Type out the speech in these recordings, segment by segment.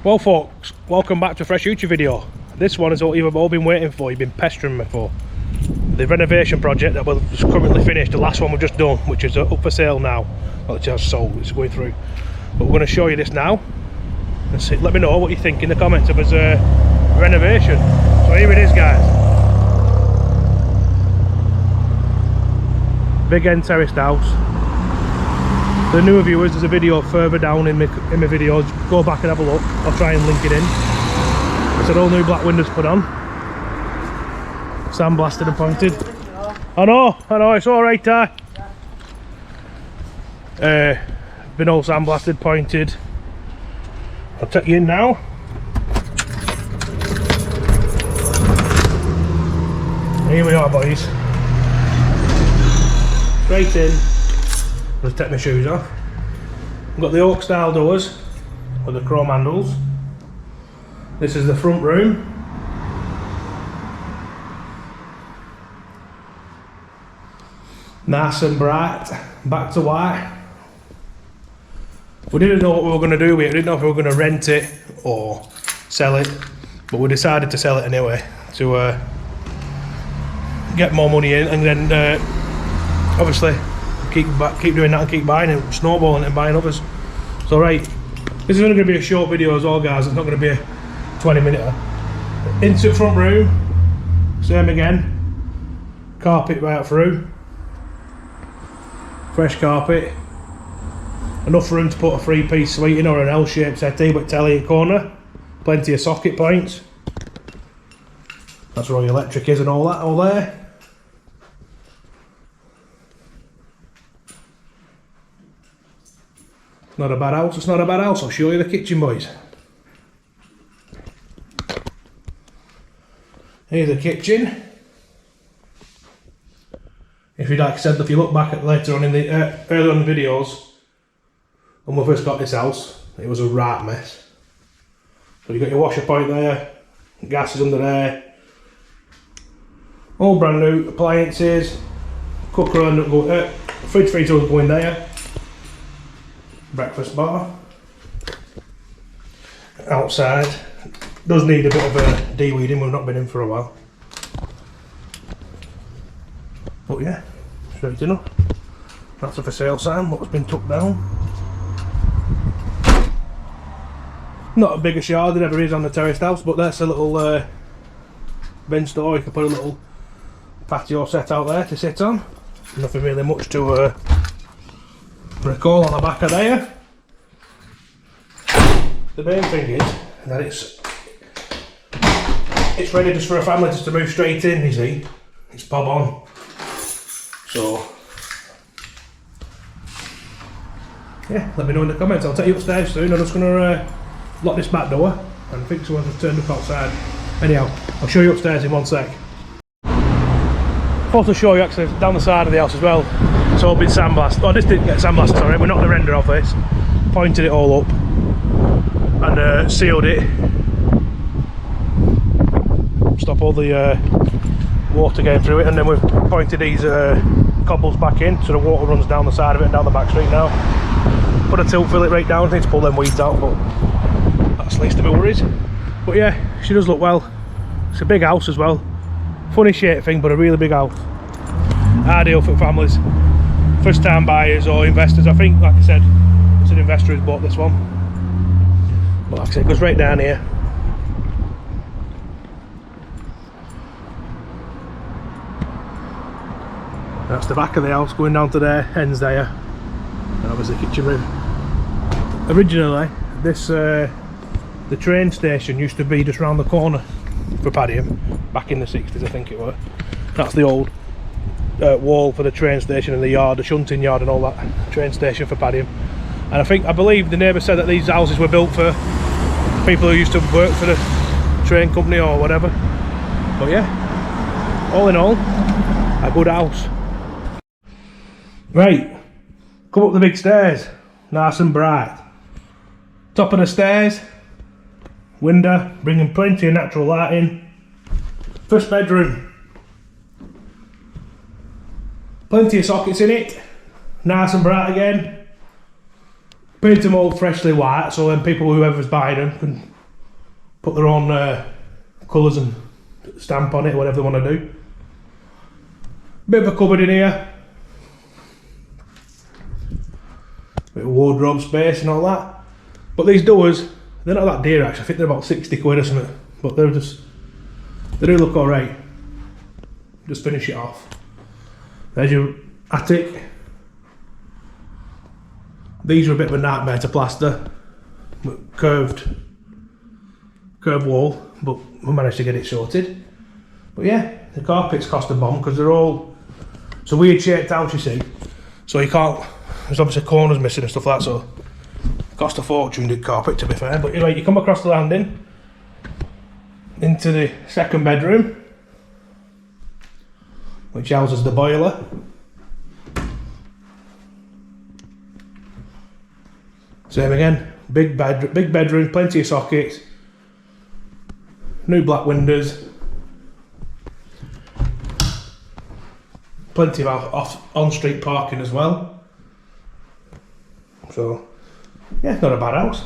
Well folks, welcome back to a fresh YouTube video. This one is what you've all been waiting for, you've been pestering me for. The renovation project that was currently finished, the last one we've just done, which is up for sale now. Well, it's just sold, it's going through. But we're going to show you this now. And see, let me know what you think in the comments of his renovation. So here it is, guys. Big end terraced house. For the newer viewers, there's a video further down in my videos. Go back and have a look. I'll try and link it in. It's an all new black windows put on. Sandblasted and pointed. I know, it's alright, Ty. Been all sandblasted, pointed. I'll take you in now. Here we are, boys. Straight in. Let's take my shoes off. I've got the oak style doors with the chrome handles. This is the front room. Nice and bright, back to white. We didn't know what we were going to do with it. We didn't know if we were going to rent it or sell it, but we decided to sell it anyway to get more money in, and then obviously keep doing that and keep buying it, snowballing it and buying others. So right, this is only going to be a short video as well, guys. It's not going to be a 20-minute. Into the front room, same again. Carpet right through. Fresh carpet. Enough room to put a 3-piece suite in or an L-shaped settee, but telly in corner. Plenty of socket points. That's where all your electric is and all that, all there. Not a bad house, it's not a bad house. I'll show you the kitchen, boys. Here's the kitchen. If you like I said, if you look back at later on in the earlier on the videos, when we first got this house, it was a right mess. So you got your washer point there, gas is under there, all brand new appliances, cooker and fridge freezer will go in there. Breakfast bar. Outside does need a bit of a de-weeding, we've not been in for a while. But yeah, straight enough. That's a for sale sign, what's been took down. Not a bigger yard than ever is on the terraced house, but that's a little bin store. You can put a little patio set out there to sit on. Nothing really much to recall on the back of there. The main thing is that it's ready just for a family just to move straight in, you see. It's bob on. So yeah, let me know in the comments. I'll take you upstairs soon. I'm just going to lock this back door, and I think someone has turned up outside. Anyhow, I'll show you upstairs in one sec. I'll also show you actually down the side of the house as well. It's all been sandblasted. Oh, this didn't get sandblasted, sorry. We knocked the render off this, pointed it all up, and sealed it. Stop all the water getting through it, and then we've pointed these cobbles back in so the water runs down the side of it and down the back street now. Put a tilt fillet right down, I need to pull them weeds out, but that's least of my worries. But yeah, she does look well. It's a big house as well. Funny shape thing, but a really big house. Ideal for families, first time buyers or investors. I think, like I said, it's an investor who's bought this one. But like I said, it goes right down here. That's the back of the house going down to there, ends there. And obviously the kitchen room. Originally, this the train station used to be just round the corner for Padiham, back in the 60s I think it was. That's the old wall for the train station and the yard, the shunting yard and all that, train station for Padiham. And I believe the neighbour said that these houses were built for people who used to work for the train company or whatever. But yeah, all in all, a good house. Right, come up the big stairs, nice and bright. Top of the stairs, window, bringing plenty of natural light in. First bedroom, plenty of sockets in it, nice and bright again. paint them all freshly white, so then people, whoever's buying them, can put their own colours and stamp on it, whatever they want to do. Bit of a cupboard in here. Bit of wardrobe space and all that. But these doors, they're not that dear actually. I think they're about 60 quid or something. But they do look alright. Just finish it off. There's your attic. These are a bit of a nightmare to plaster. Curved wall, but we managed to get it sorted. But yeah, the carpets cost a bomb because they're all, it's a weird shaped house, you see. So you can't, there's obviously corners missing and stuff like that, so it cost a fortune to carpet, to be fair. But anyway, you come across the landing into the second bedroom, which houses the boiler. Same again, big bedroom, plenty of sockets, new black windows, plenty of on-street parking as well. So yeah, not a bad house.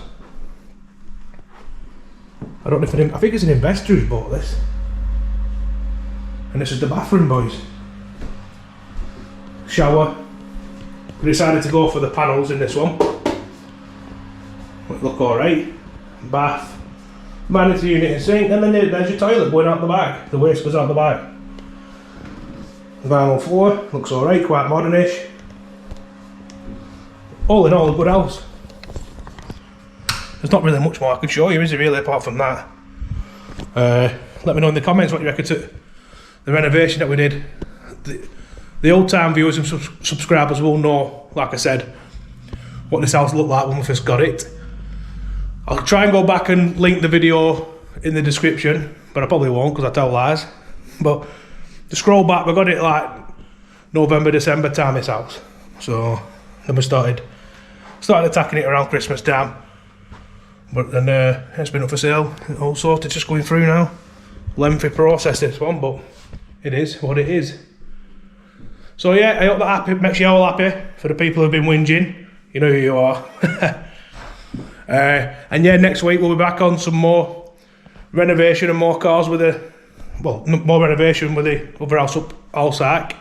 I don't know if I think it's an investor who's bought this. And this is the bathroom, boys. Shower. We decided to go for the panels in this one. Look alright. Bath, vanity unit and sink, and then there's your toilet going out the back. The waste goes out the back. Vinyl floor, looks alright, quite modernish. All in all, a good house. There's not really much more I can show you, is there really, apart from that? Let me know in the comments what you reckon to the renovation that we did. The old time viewers and subscribers will know, like I said, what this house looked like when we first got it. I'll try and go back and link the video in the description, but I probably won't because I tell lies. But to scroll back, we got it like November, December time, this house. So then we started attacking it around Christmas time. But then it's been up for sale, all sorted, just going through now. Lengthy process this one, but it is what it is. So yeah, I hope that makes you all happy. For the people who've been whinging, you know who you are. And yeah, next week we'll be back on some more renovation and more cars with more renovation with the other house up Alsac,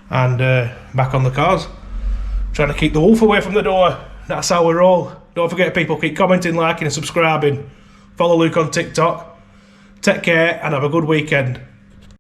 and back on the cars. Trying to keep the wolf away from the door. That's how we roll. Don't forget, people, keep commenting, liking and subscribing. Follow Luke on TikTok. Take care and have a good weekend.